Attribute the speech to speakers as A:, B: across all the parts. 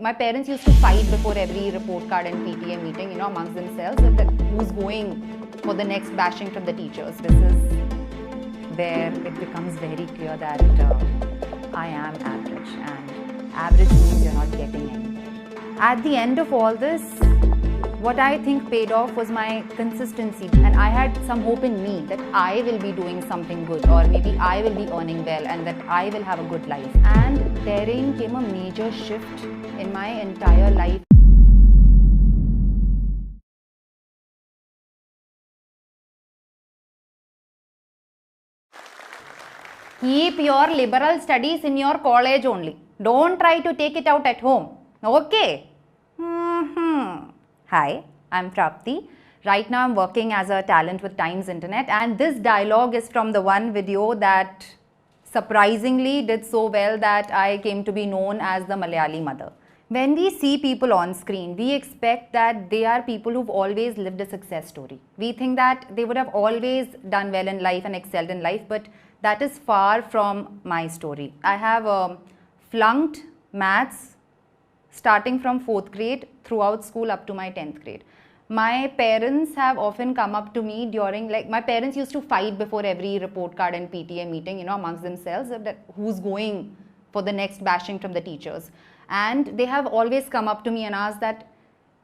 A: My parents used to fight before every report card and PTA meeting, amongst themselves, that who's going for the next bashing from the teachers. This is where it becomes very clear that I am average, and average means you're not getting any. At the end of all this, what I think paid off was my consistency, and I had some hope in me that I will be doing something good, or maybe I will be earning well, and that I will have a good life. And therein came a major shift in my entire life. Keep your liberal studies in your college only. Don't try to take it out at home. Okay? Hi, I'm Prapti. Right now I'm working as a talent with Times Internet, and this dialogue is from the one video that surprisingly did so well that I came to be known as the Malayali mother. When we see people on screen, we expect that they are people who've always lived a success story. We think that they would have always done well in life and excelled in life, but that is far from my story. I have flunked maths starting from 4th grade throughout school up to my 10th grade. My parents have often come up to me during, my parents used to fight before every report card and PTA meeting, amongst themselves, that who's going for the next bashing from the teachers. And they have always come up to me and asked that,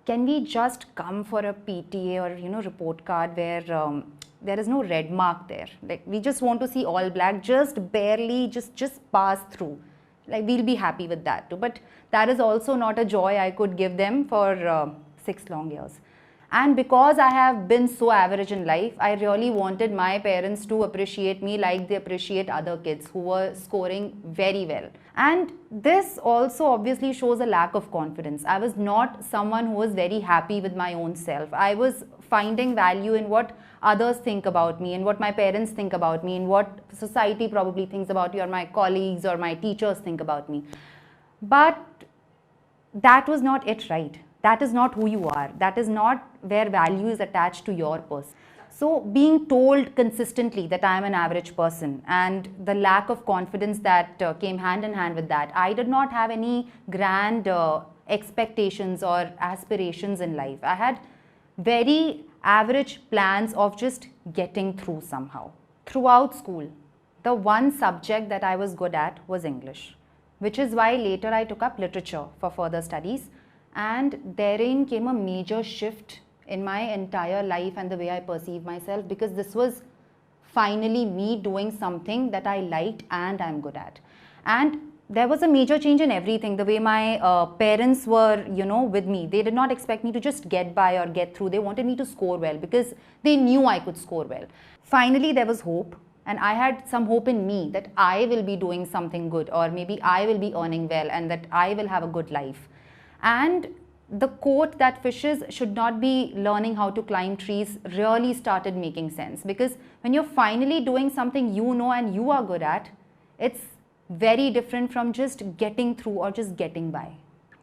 A: can we just come for a PTA or, report card where there is no red mark there. Like, we just want to see all black, just barely, just pass through. Like, we'll be happy with that too. But that is also not a joy I could give them for 6 long years. And because I have been so average in life, I really wanted my parents to appreciate me like they appreciate other kids who were scoring very well. And this also obviously shows a lack of confidence. I was not someone who was very happy with my own self. I was finding value in what others think about me, and what my parents think about me, and what society probably thinks about you, or my colleagues or my teachers think about me. But that was not it, right? That is not who you are. That is not where value is attached to your person. So being told consistently that I am an average person, and the lack of confidence that came hand in hand with that, I did not have any grand expectations or aspirations in life. I had very average plans of just getting through somehow. Throughout school, the one subject that I was good at was English, which is why later I took up literature for further studies. And therein came a major shift in my entire life and the way I perceive myself, because this was finally me doing something that I liked and I'm good at. And there was a major change in everything. The way my parents were, with me. They did not expect me to just get by or get through. They wanted me to score well because they knew I could score well. Finally, there was hope. And I had some hope in me that I will be doing something good, or maybe I will be earning well, and that I will have a good life. And the quote that fishes should not be learning how to climb trees really started making sense, because when you're finally doing something and you are good at, it's very different from just getting through or just getting by.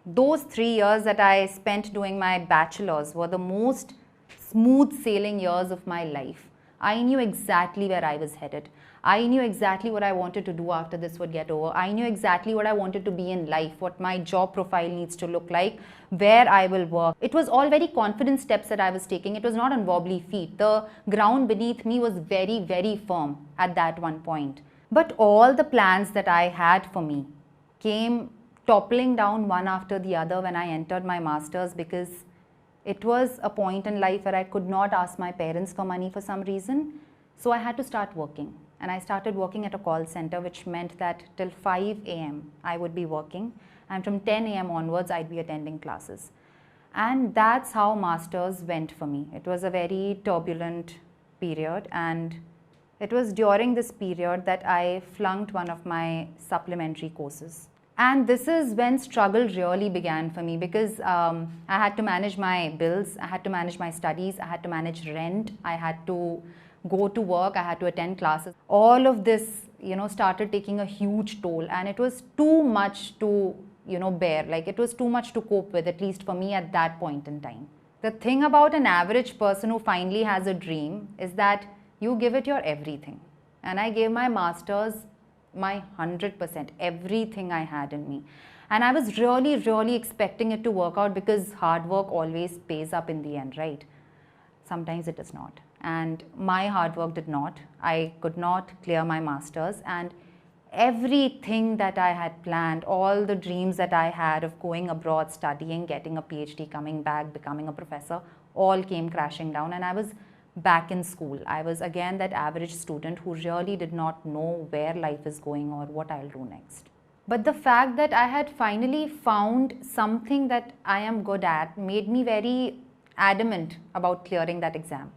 A: Those 3 years that I spent doing my bachelor's were the most smooth sailing years of my life. I knew exactly where I was headed. I knew exactly what I wanted to do after this would get over. I knew exactly what I wanted to be in life, what my job profile needs to look like, where I will work. It was all very confident steps that I was taking. It was not on wobbly feet. The ground beneath me was very, very firm at that one point. But all the plans that I had for me came toppling down one after the other when I entered my master's, because it was a point in life where I could not ask my parents for money for some reason. So I had to start working. And I started working at a call center, which meant that till 5 a.m. I would be working. And from 10 a.m. onwards, I'd be attending classes. And that's how masters went for me. It was a very turbulent period. And it was during this period that I flunked one of my supplementary courses. And this is when struggle really began for me, because I had to manage my bills, I had to manage my studies, I had to manage rent, I had to go to work, I had to attend classes. All of this, started taking a huge toll, and it was too much to, bear. Like, it was too much to cope with, at least for me at that point in time. The thing about an average person who finally has a dream is that you give it your everything. And I gave my master's my 100%, everything I had in me. And I was really, really expecting it to work out because hard work always pays up in the end, right? Sometimes it does not. And my hard work did not. I could not clear my master's, and everything that I had planned, all the dreams that I had of going abroad, studying, getting a PhD, coming back, becoming a professor, all came crashing down, and I was back in school. I was again that average student who really did not know where life is going or what I'll do next. But the fact that I had finally found something that I am good at made me very adamant about clearing that exam,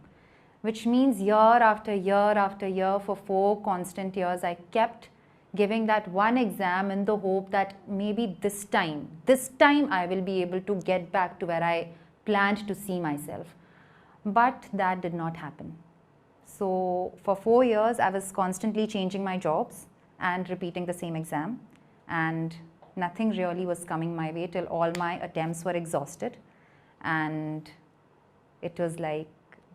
A: which means year after year after year for 4 constant years, I kept giving that one exam in the hope that maybe this time I will be able to get back to where I planned to see myself. But that did not happen. So for 4 years, I was constantly changing my jobs and repeating the same exam, and nothing really was coming my way till all my attempts were exhausted, and it was like,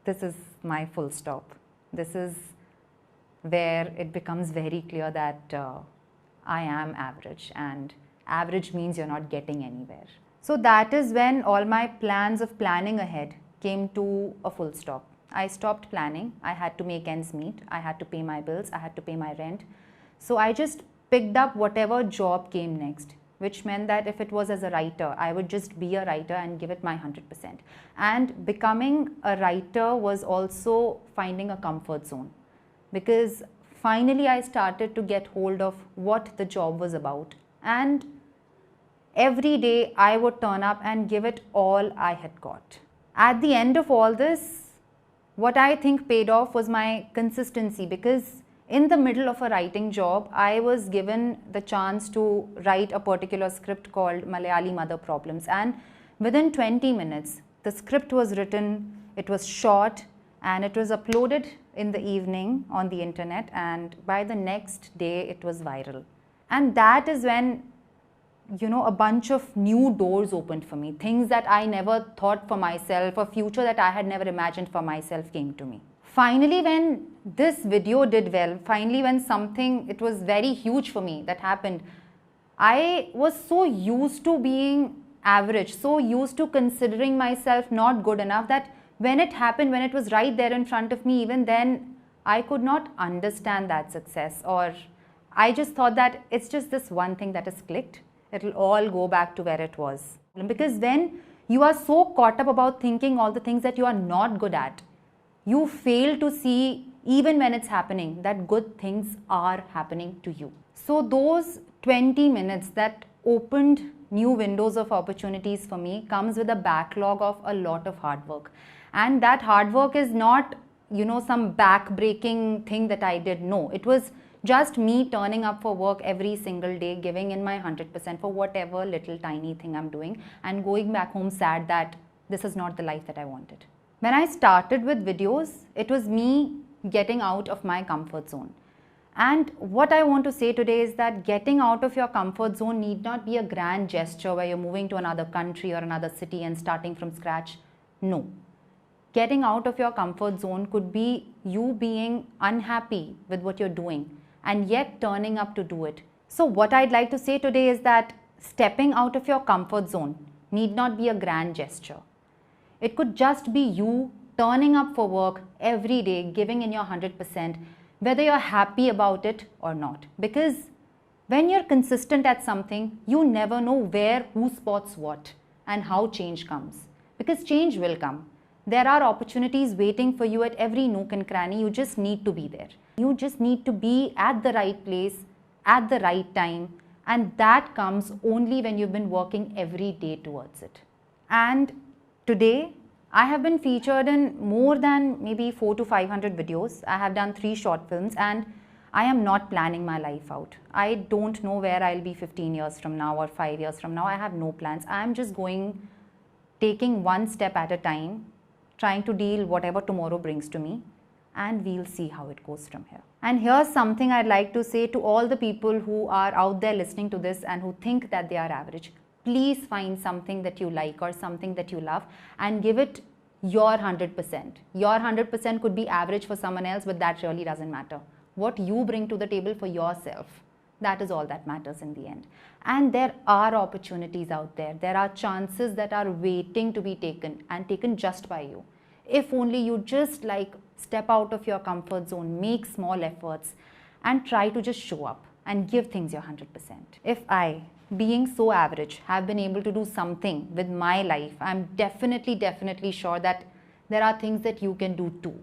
A: this is my full stop. This is where it becomes very clear that I am average, and average means you're not getting anywhere. So that is when all my plans of planning ahead came to a full stop. I stopped planning. I had to make ends meet. I had to pay my bills. I had to pay my rent. So I just picked up whatever job came next, which meant that if it was as a writer, I would just be a writer and give it my 100%. And becoming a writer was also finding a comfort zone, because finally I started to get hold of what the job was about, and every day I would turn up and give it all I had got. At the end of all this, what I think paid off was my consistency, because in the middle of a writing job, I was given the chance to write a particular script called Malayali Mother Problems, and within 20 minutes, the script was written, it was shot, and it was uploaded in the evening on the internet, and by the next day, it was viral. And that is when, you know, a bunch of new doors opened for me. Things that I never thought for myself, a future that I had never imagined for myself came to me. Finally, when this video did well, finally when something, it was very huge for me that happened, I was so used to being average, so used to considering myself not good enough, that when it happened, when it was right there in front of me, even then I could not understand that success, or I just thought that it's just this one thing that has clicked. It'll all go back to where it was. Because when you are so caught up about thinking all the things that you are not good at, you fail to see, even when it's happening, that good things are happening to you. So those 20 minutes that opened new windows of opportunities for me comes with a backlog of a lot of hard work. And that hard work is not, you know, some back-breaking thing that I did. No, it was just me turning up for work every single day, giving in my 100% for whatever little tiny thing I'm doing, and going back home sad that this is not the life that I wanted. When I started with videos, it was me getting out of my comfort zone. And what I want to say today is that getting out of your comfort zone need not be a grand gesture where you're moving to another country or another city and starting from scratch. No. Getting out of your comfort zone could be you being unhappy with what you're doing and yet turning up to do it. So what I'd like to say today is that stepping out of your comfort zone need not be a grand gesture. It could just be you turning up for work every day, giving in your 100%, whether you're happy about it or not. Because when you're consistent at something, you never know where, who spots what, and how change comes. Because change will come. There are opportunities waiting for you at every nook and cranny. You just need to be there. You just need to be at the right place, at the right time, and that comes only when you've been working every day towards it. And today, I have been featured in more than maybe 400 to 500 videos. I have done 3 short films, and I am not planning my life out. I don't know where I'll be 15 years from now or 5 years from now. I have no plans. I'm just taking one step at a time, trying to deal whatever tomorrow brings to me, and we'll see how it goes from here. And here's something I'd like to say to all the people who are out there listening to this and who think that they are average. Please find something that you like or something that you love and give it your 100%. Your 100% could be average for someone else, but that really doesn't matter. What you bring to the table for yourself, That is all that matters in the end. And there are opportunities out there. There are chances that are waiting to be taken and taken just by you. If only you just like step out of your comfort zone, make small efforts and try to just show up and give things your 100%. If I, being so average, have been able to do something with my life, I'm definitely sure that there are things that you can do too.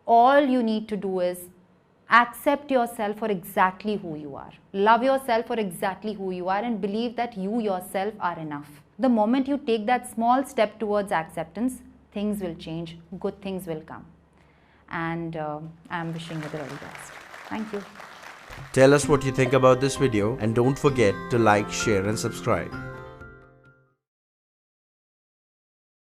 A: All you need to do is accept yourself for exactly who you are. Love yourself for exactly who you are and believe that you yourself are enough. The moment you take that small step towards acceptance, things will change, good things will come. And I'm wishing you the very best. Thank you.
B: Tell us what you think about this video and don't forget to like, share and subscribe.